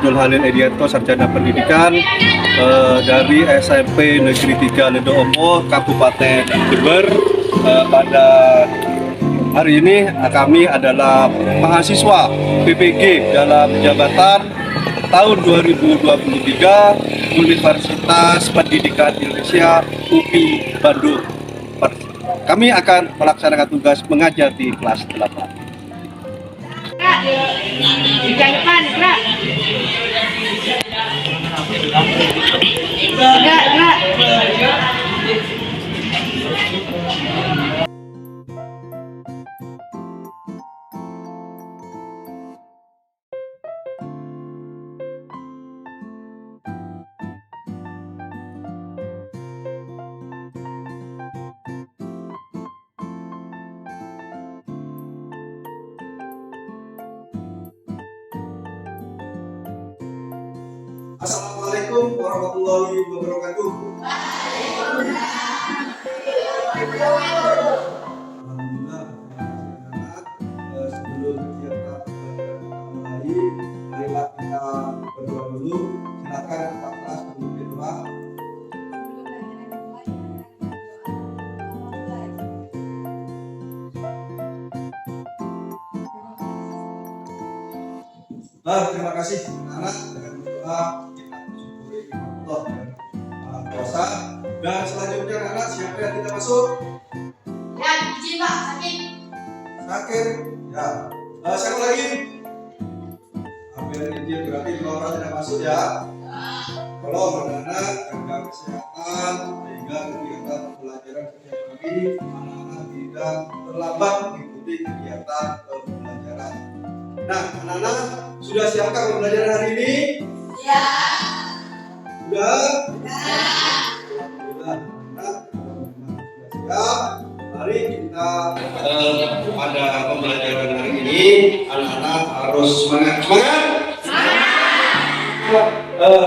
Julhanin Edianto, Sarjana Pendidikan dari SMP Negeri 3 Ledo-Omo, Kabupaten Jember. Pada hari ini kami adalah mahasiswa PPG dalam jabatan tahun 2023 Universitas Pendidikan Indonesia UPI Bandung. Kami akan melaksanakan tugas mengajar di kelas 8. Assalamualaikum warahmatullahi wabarakatuh. Alhamdulillah, sebelum kegiatan mulai, marilah kita berdoa dulu. Silakan Pak Kelas memimpin doa. Terima kasih anak-anak. Dengan doa kita bersyukuri Allah dan kuasa. Dan selanjutnya anak siapa yang tidak masuk? Ya, izin Pak, sakit. Sakit. Ya. Siapa lagi? Ambil izin berarti 2 orang tidak masuk ya. Tolong anak-anak jaga kesehatan sehingga kegiatan pembelajaran setiap hari anak-anak tidak terlambat mengikuti kegiatan pembelajaran. Nah, anak-anak sudah siapkah pembelajaran hari ini? Ya. Sudah? Ya. Alhamdulillah, anak-anak sudah siap. Mari kita pada pembelajaran hari ini anak-anak harus semangat.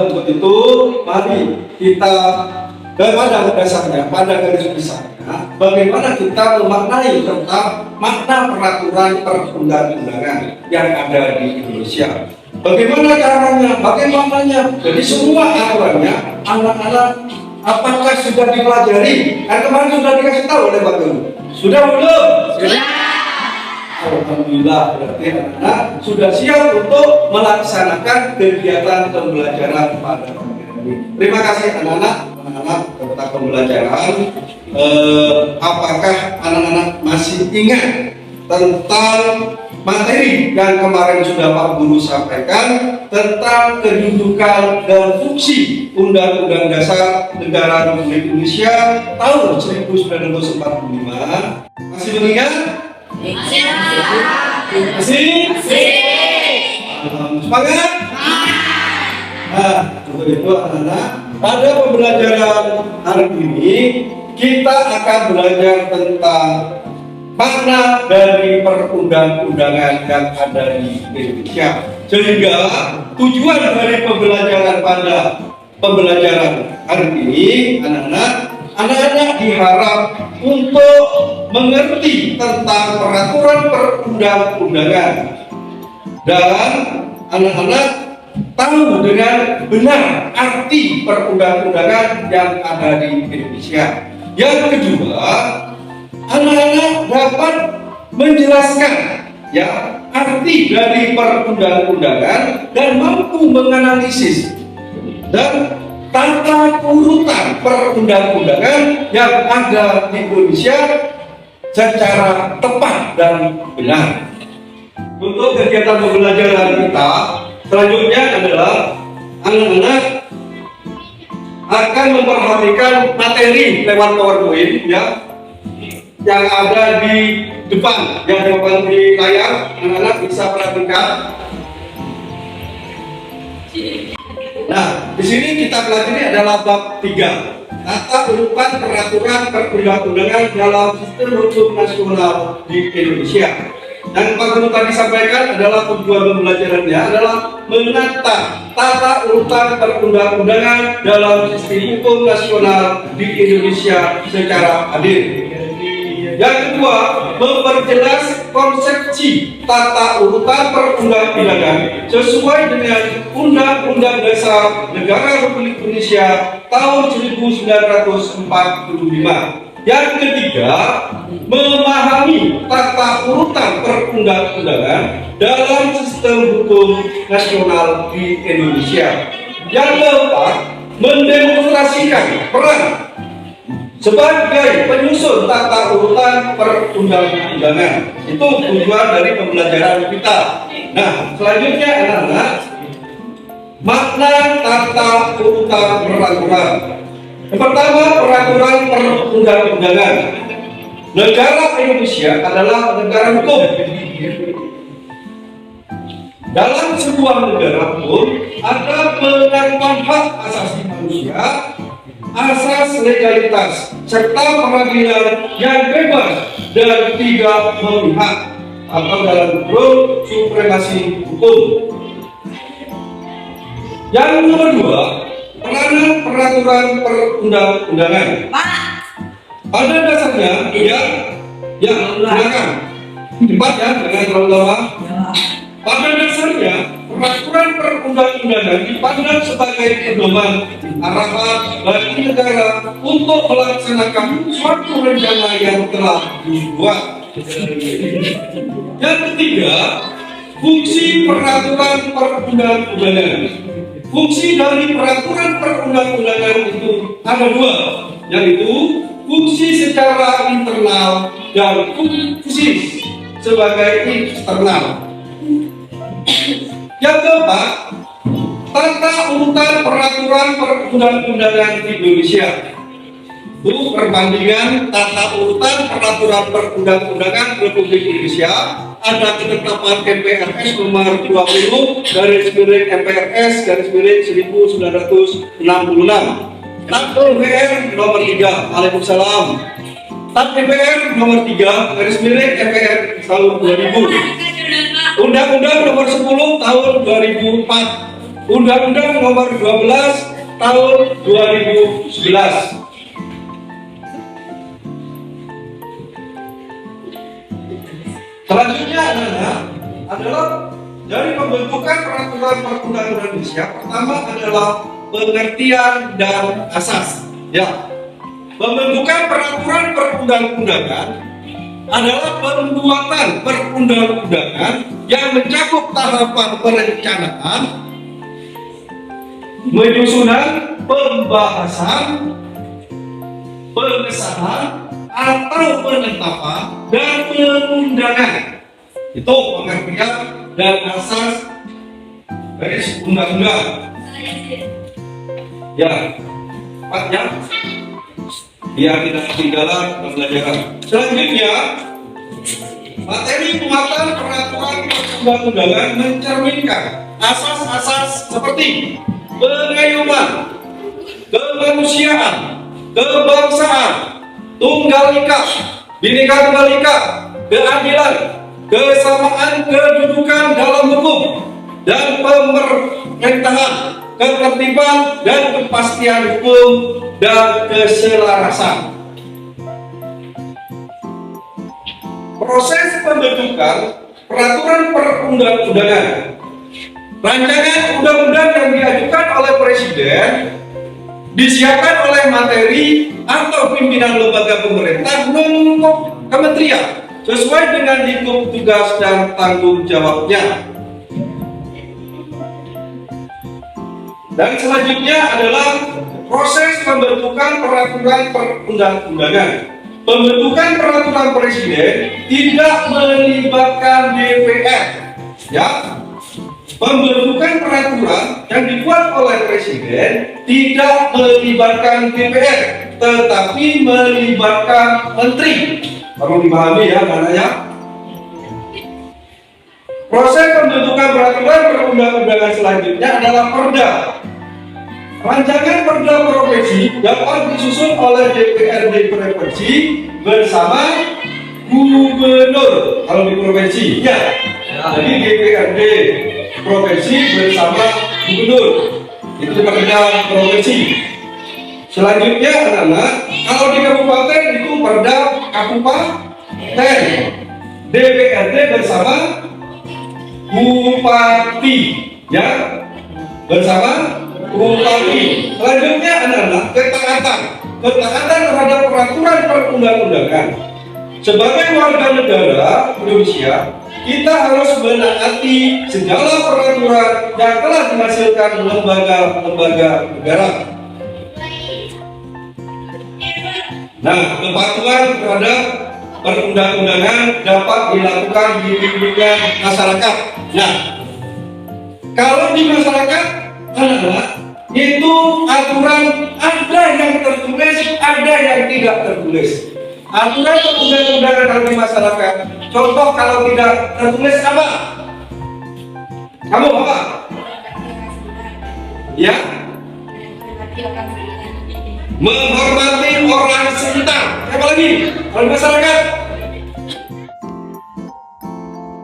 Untuk itu mari kita pada dasarnya, pada garis besarnya, bagaimana kita memaknai tentang makna peraturan perundang-undangan yang ada di Indonesia. Bagaimana caranya, bagaimananya. Jadi semua aturannya anak-anak apakah sudah dipelajari? Kan kemarin sudah dikasih tahu oleh Pak Guru. Sudah belum? Sudah. Alhamdulillah, berarti anak-anak sudah siap untuk melaksanakan kegiatan pembelajaran pada hari ini. Terima kasih anak-anak tentang pembelajaran. Apakah anak-anak masih ingat tentang materi yang kemarin sudah Pak Guru sampaikan tentang kedudukan dan fungsi Undang-Undang Dasar Negara Republik Indonesia tahun 1945? Masih mengingat? Masih? Semangat? Nah, untuk itu anak-anak, pada pembelajaran hari ini kita akan belajar tentang makna dari perundang-undangan yang ada di Indonesia. Sehingga tujuan dari pembelajaran pada pembelajaran hari ini, anak-anak diharap untuk mengerti tentang peraturan perundang-undangan dan anak-anak tahu dengan benar arti perundang-undangan yang ada di Indonesia. Yang kedua, anak-anak dapat menjelaskan ya arti dari perundang-undangan dan mampu menganalisis dan tata urutan perundang-undangan yang ada di Indonesia secara tepat dan benar. Untuk kegiatan pembelajaran kita selanjutnya adalah anak-anak akan memperhatikan materi lewat PowerPoint ya yang ada di depan, yang depan di layar. Anak-anak bisa perhatikan. Nah, di sini kita pelajari adalah bab 3. Tata urutan peraturan perundang-undangan dalam sistem hukum nasional di Indonesia. Yang Pak Guru tadi sampaikan adalah tujuan pembelajarannya adalah menata tata urutan perundang-undangan dalam sistem hukum nasional di Indonesia secara adil. Yang kedua, memperjelas konsepsi tata urutan perundang-undangan sesuai dengan Undang-Undang Dasar Negara Republik Indonesia tahun 1945. Yang ketiga, memahami tata urutan perundang-undangan dalam sistem hukum nasional di Indonesia. Yang keempat, mendemonstrasikan peran sebagai penyusun tata urutan perundang-undangan. Itu tujuan dari pembelajaran kita. Nah, selanjutnya anak-anak, makna tata urutan peraturan. Yang pertama, peraturan perundang-undangan. Negara Indonesia adalah negara hukum. Dalam sebuah negara hukum ada pengakuan hak asasi manusia, asas legalitas, serta peradilan yang bebas dan tidak memihak atau dalam kurung supremasi hukum. Yang kedua, peranan peraturan perundang-undangan. Pada dasarnya, silakan cepat ya, jangan terlalu lama. Pada dasarnya, peraturan perundang-undangan dipandang sebagai pedoman arahan bagi negara untuk melaksanakan suatu rencana yang telah dibuat. Yang ketiga, fungsi peraturan perundang-undangan. Fungsi dari peraturan perundang-undangan itu ada dua, yaitu fungsi secara internal dan fungsi sebagai eksternal. Yang keempat, tata urutan peraturan perundang-undangan di Indonesia. Itu perbandingan tata urutan peraturan perundang-undangan Republik Indonesia. Ada ketetapan MPRS nomor 20 MPRS 1966. TAP MPR nomor 3. Waalaikumsalam. TAP MPR nomor 3 MPR tahun 2000. Undang-Undang nomor 10 tahun 2004. Undang-Undang nomor 12 tahun 2011. Selanjutnya adalah dari pembentukan peraturan perundang-undangan Indonesia. Pertama adalah pengertian dan asas. Ya, pembentukan peraturan perundang-undangan adalah pembuatan perundang-undangan yang mencakup tahapan perencanaan, penyusunan, pembahasan, pengesahan, atau penetapan dan pengundangan. Itu pengertian dan asas dari undang-undang. Ya, Pak ya. Biar tidak ketinggalan pembelajaran. Selanjutnya, materi muatan peraturan perundang-undangan mencerminkan asas-asas seperti pengayuman, kemanusiaan, kebangsaan, tunggal ika, bhinneka tunggal ika, keadilan, kesamaan kedudukan dalam hukum, dan pemerintahan, ketertiban dan kepastian hukum dan keselarasan. Proses pembentukan peraturan perundang-undangan. Rancangan undang-undang yang diajukan oleh Presiden disiapkan oleh materi atau pimpinan lembaga pemerintah non kementerian sesuai dengan lingkup tugas dan tanggung jawabnya. Dan selanjutnya adalah proses pembentukan peraturan perundang-undangan. Pembentukan peraturan Presiden tidak melibatkan DPR. Ya, pembentukan peraturan yang dibuat oleh Presiden tidak melibatkan DPR, tetapi melibatkan Menteri. Perlu dipahami ya, maknanya. Proses pembentukan peraturan perundang-undangan selanjutnya adalah Perda. Rancangan Perda provinsi dapat disusun oleh DPRD provinsi bersama gubernur kalau di provinsi. Ya, jadi DPRD provinsi bersama gubernur itu Perda provinsi. Selanjutnya anak-anak, kalau di kabupaten itu Perda Ten. DPRD bersama Bupati, ya, bersama Bupati. Selanjutnya anak-anak, ketaatan terhadap peraturan perundang-undangan. Sebagai warga negara Indonesia, kita harus menaati segala peraturan yang telah dihasilkan lembaga-lembaga negara. Nah, kepatuhan terhadap perundang-undangan dapat dilakukan di lingkungan masyarakat. Nah, kalau di masyarakat, anak-anak, itu aturan ada yang tertulis, ada yang tidak tertulis. Aturan perundang-undangan kalau di masyarakat, contoh kalau tidak tertulis apa? Kamu apa? Ya? Menghormati orang sekitar. Apa lagi? Kalau di masyarakat?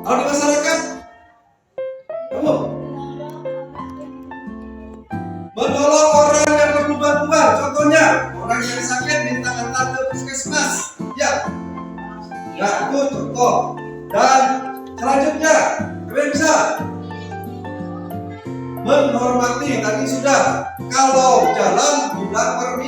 Kalau di masyarakat? Kamu? Menolong orang yang perlu bantuan. Contohnya, orang yang sakit minta antar ke puskesmas. Ya. Ya, itu contoh. Dan selanjutnya, kalian bisa menghormati, tadi sudah. Kalau jalan bilang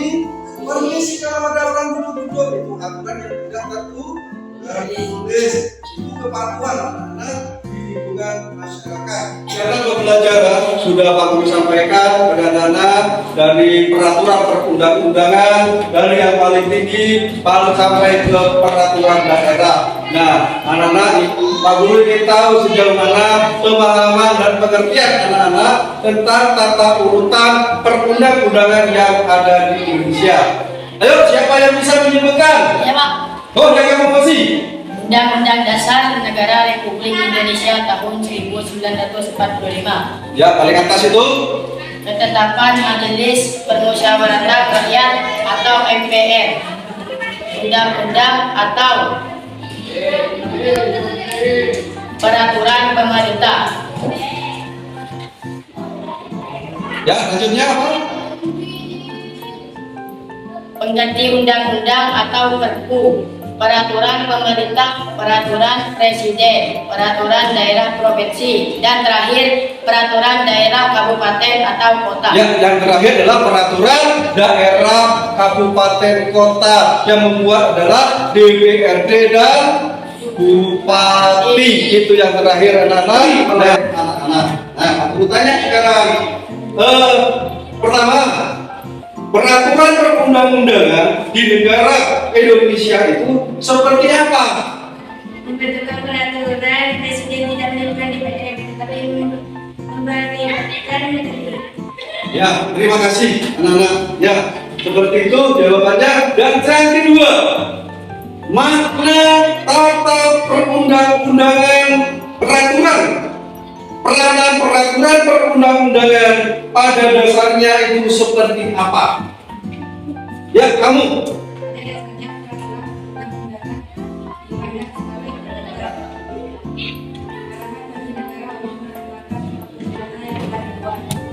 permisi kalau ada orang duduk-duduk, itu aturan yang tidak tertulis. Itu kepatuhan anak-anak di lingkungan masyarakat. Karena pembelajaran sudah Pak Guru sampaikan pada anak-anak dari peraturan perundang-undangan dari yang paling tinggi sampai ke peraturan daerah. Nah, anak-anak, Pak Guru ingin tahu sejauh mana pemahaman dan pengertian anak-anak tentang tata urutan perundang-undangan yang ada di Indonesia. Ayo, siapa yang bisa menyebutkan? Ya, Pak. Oh, jangan emosi. Undang-Undang Dasar Negara Republik Indonesia tahun 1945. Ya, paling atas itu. Ketetapan Majelis Permusyawaratan Rakyat atau MPR. Undang-undang atau peraturan pemerintah. Ya, lanjutnya apa? Pengganti undang-undang atau perpu. Peraturan pemerintah, peraturan presiden, peraturan daerah provinsi, dan terakhir peraturan daerah kabupaten atau kota. Ya, yang terakhir adalah peraturan daerah kabupaten kota yang membuat adalah DPRD dan Bupati. Itu yang terakhir anak-anak. Nah, aku tanya sekarang. Pertama, peraturan perundang-undangan di negara Indonesia itu seperti apa? Membentukkan peraturan presiden tidak menentukan DPR, tetapi memperlihatkan negeri. Ya, terima kasih anak-anak. Ya, seperti itu jawabannya. Dan yang kedua, makna tata perundang-undangan peraturan. Peranan peraturan perundang-undangan pada dasarnya itu seperti apa? Ya, kamu.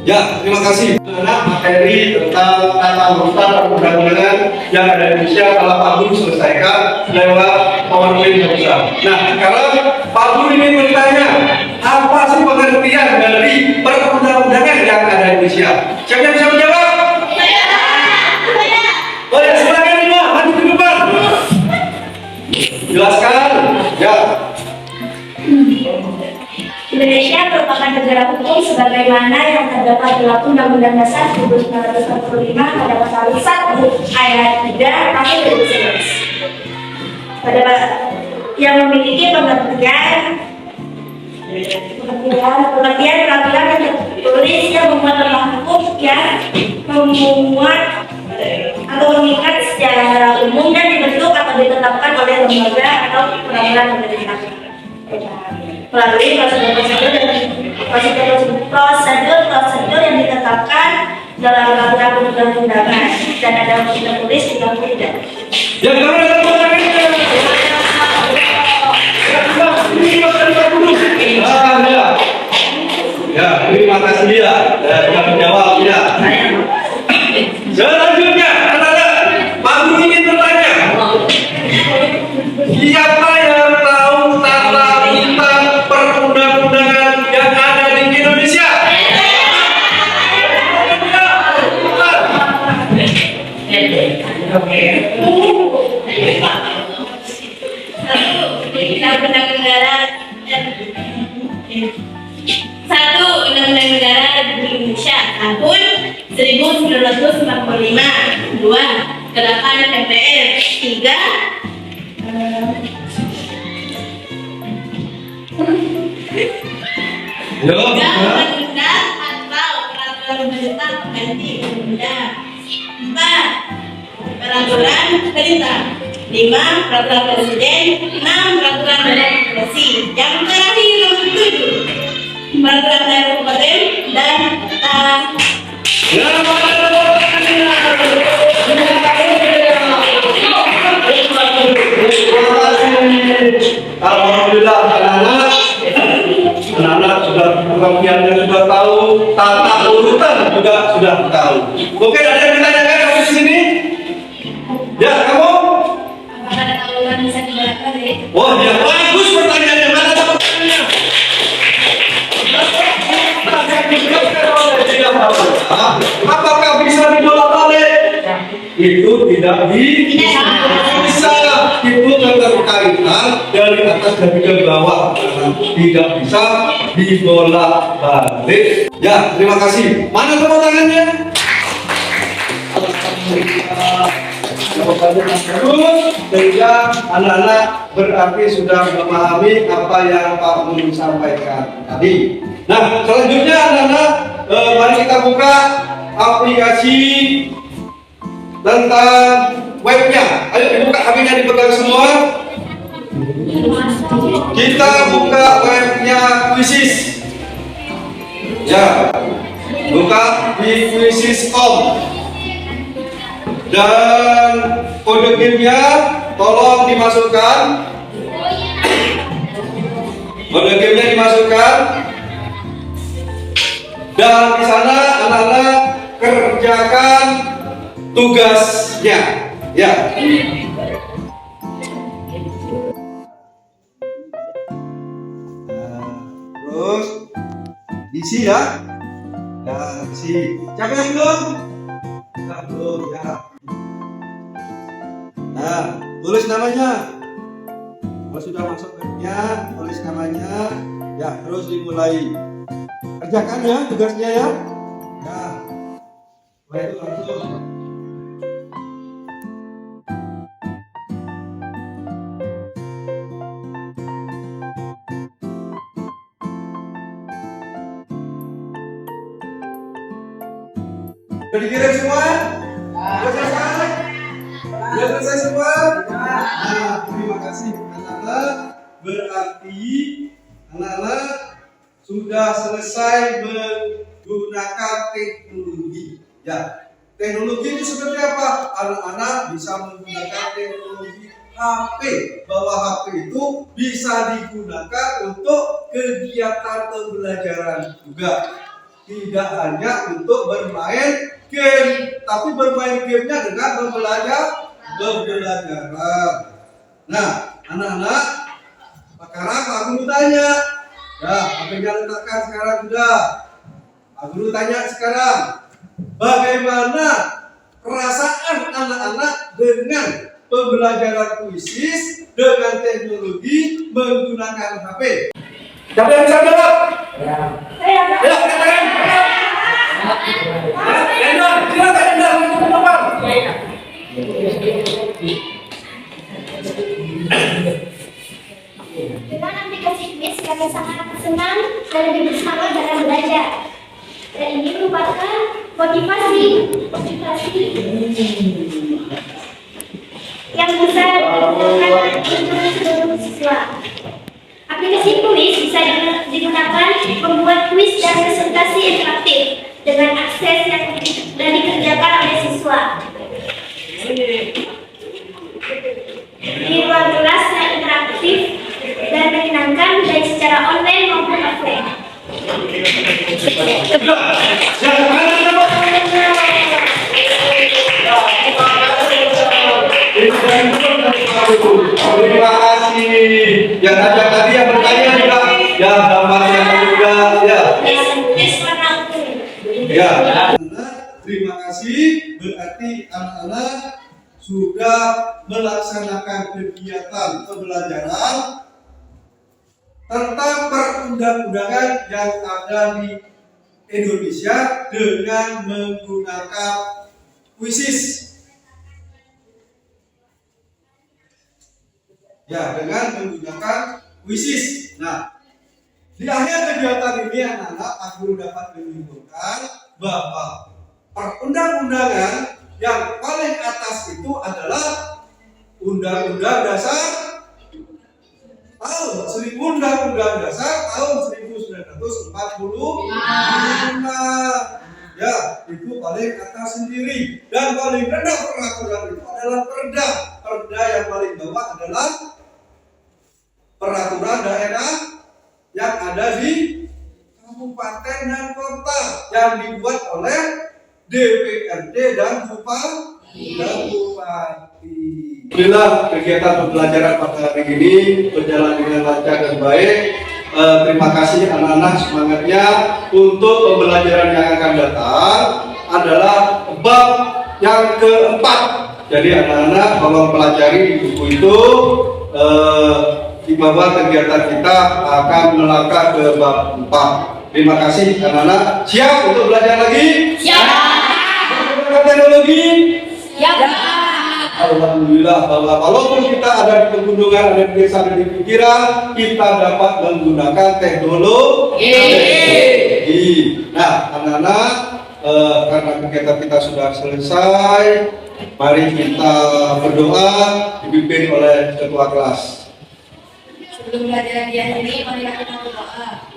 Ya, terima kasih. Anak materi tentang tata urutan perundang-undangan yang ada di Indonesia telah Pak Guru selesaikan lewat PowerPoint yang besar. Nah, sekarang Pak Guru ingin bertanya, apa sih pengertian dari perundang-undangan yang ada di Indonesia? Siapa yang bisa menjawab? Oh ya, silakan Ibu, maju ke depan. Jelaskan. Ya. Indonesia merupakan negara hukum sebagaimana yang terdapat dalam Undang-Undang Dasar 1945 pada pasal 1 ayat 3 tahun 2011. Yang memiliki pengertian peraturan yang tertulis yang memuat tentang hukum yang memuat atau mengikat secara umum dan dibentuk atau ditetapkan oleh lembaga atau peraturan pemerintah melalui prosedur yang ditetapkan dalam peraturan perundang-undangan dan ada unsur tertulis juga tidak. Yang mana ada ya, terima kasih ya. Sudah menjawab ya. Selanjutnya, Pak Guru ingin bertanya, siapa Undang-Undang Negara Satu, Undang-Undang Negara Republik Indonesia tahun 1945. Dua, Gerakan MPR. Tiga, undang-undang atau peraturan pemerintah pengganti undang-undang. Empat, peraturan pemerintah. Lima, peraturan presiden. Enam, peraturan regulasi. Yang terakhir nomor tujuh, peraturan daerah kabupaten dan kota. Alhamdulillah anak-anak sudah pengertiannya sudah tahu, tata urutan juga sudah tahu. Mungkin ada yang ditanyakan kamu di sini? Ya, kamu? Apakah ada tahunan bisa dijelaskan, Dek? Oh ya, bagus pertanyaannya. Mana ada pertanyaannya? Apakah bisa dibolak-balik? Itu tidak bisa. Itu keterkaitan dari atas dan ke bawah, tidak bisa dibolak-balik. Ya, terima kasih. Mana tepuk tangannya? Terus, sehingga anak-anak berarti sudah memahami apa yang Pak Guru sampaikan tadi. Nah, selanjutnya anak-anak, mari kita buka aplikasi tentang webnya. Ayo dibuka, HP-nya dipegang semua. Kita buka webnya Quizzes. Ya, buka di quizzes.com. Dan kode gamenya tolong dimasukkan. Kode gamenya dimasukkan. Dan di sana anak-anak kerjakan tugasnya. Ya. Terus diisi ya. Ya, isi. Siapa yang belum? Nah, belum ya. Nah, tulis namanya. Kalau sudah masuk webnya, tulis namanya. Ya, terus dimulai. Kerjakan ya tugasnya ya. Ya. Setelah itu langsung. Sudah dikirim semua? Sudah selesai? Sudah selesai semua? Nah, terima kasih anak-anak. Berarti anak-anak sudah selesai menggunakan teknologi. Ya, teknologi itu seperti apa? Anak-anak bisa menggunakan teknologi HP. Bahwa HP itu bisa digunakan untuk kegiatan pembelajaran juga. Tidak hanya untuk bermain game, tapi bermain gamenya dengan pembelajaran. Nah, anak-anak, sekarang Pak Guru tanya. Ya, apa yang letakkan sekarang sudah. Pak Guru tanya sekarang, bagaimana perasaan anak-anak dengan pembelajaran Quizzes dengan teknologi menggunakan HP? Siapa yang bisa jawab? Saya Ya, katakan. Endor, silakan Endor untuk menjawab. Dengan aplikasi Quiz, kami sangat senang dan lebih bersemangat dalam belajar. Dan ini merupakan motivasi yang besar untuk seluruh siswa. Aplikasi Quiz bisa digunakan membuat kuis dan presentasi interaktif dengan akses yang sudah dikerjakan oleh siswa. Di ruang kelas yang interaktif dan menyenangkan baik secara online maupun offline. Terima kasih. Yang ada tadi yang bertanya juga, ya gambarnya juga, ya. Ya. Terima kasih. Berarti anak-anak sudah melaksanakan kegiatan pembelajaran tentang perundang-undangan yang ada di Indonesia dengan menggunakan kuisis. Ya, dengan menggunakan kuisis. Nah, di akhir kegiatan ini anak-anak aku dapat menyimpulkan bahwa perundang-undangan yang paling atas itu adalah Undang-Undang Dasar Undang-Undang Dasar tahun 1945. Ya, itu paling atas sendiri. Dan paling rendah peraturan itu adalah perda. Perda yang paling bawah adalah peraturan daerah yang ada di kabupaten dan kota yang dibuat oleh DPRD dan Bupati. Alhamdulillah kegiatan pembelajaran pada hari ini berjalan dengan lancar dan baik. Terima kasih anak-anak, semangatnya. Untuk pembelajaran yang akan datang adalah bab yang keempat. Jadi anak-anak tolong pelajari di buku itu. Di bawah kegiatan kita akan melangkah ke bab 4. Terima kasih anak-anak. Siap untuk belajar lagi? Siap. Menggunakan teknologi? Siap. Alhamdulillah bahwa walaupun kita ada di pegunungan, ada di desa, ada di pikiran, kita dapat menggunakan teknologi. Nah, anak-anak, karena kegiatan kita sudah selesai, mari kita berdoa dipimpin oleh ketua kelas. Sebelum pelajaran diakhiri, mari kita berdoa.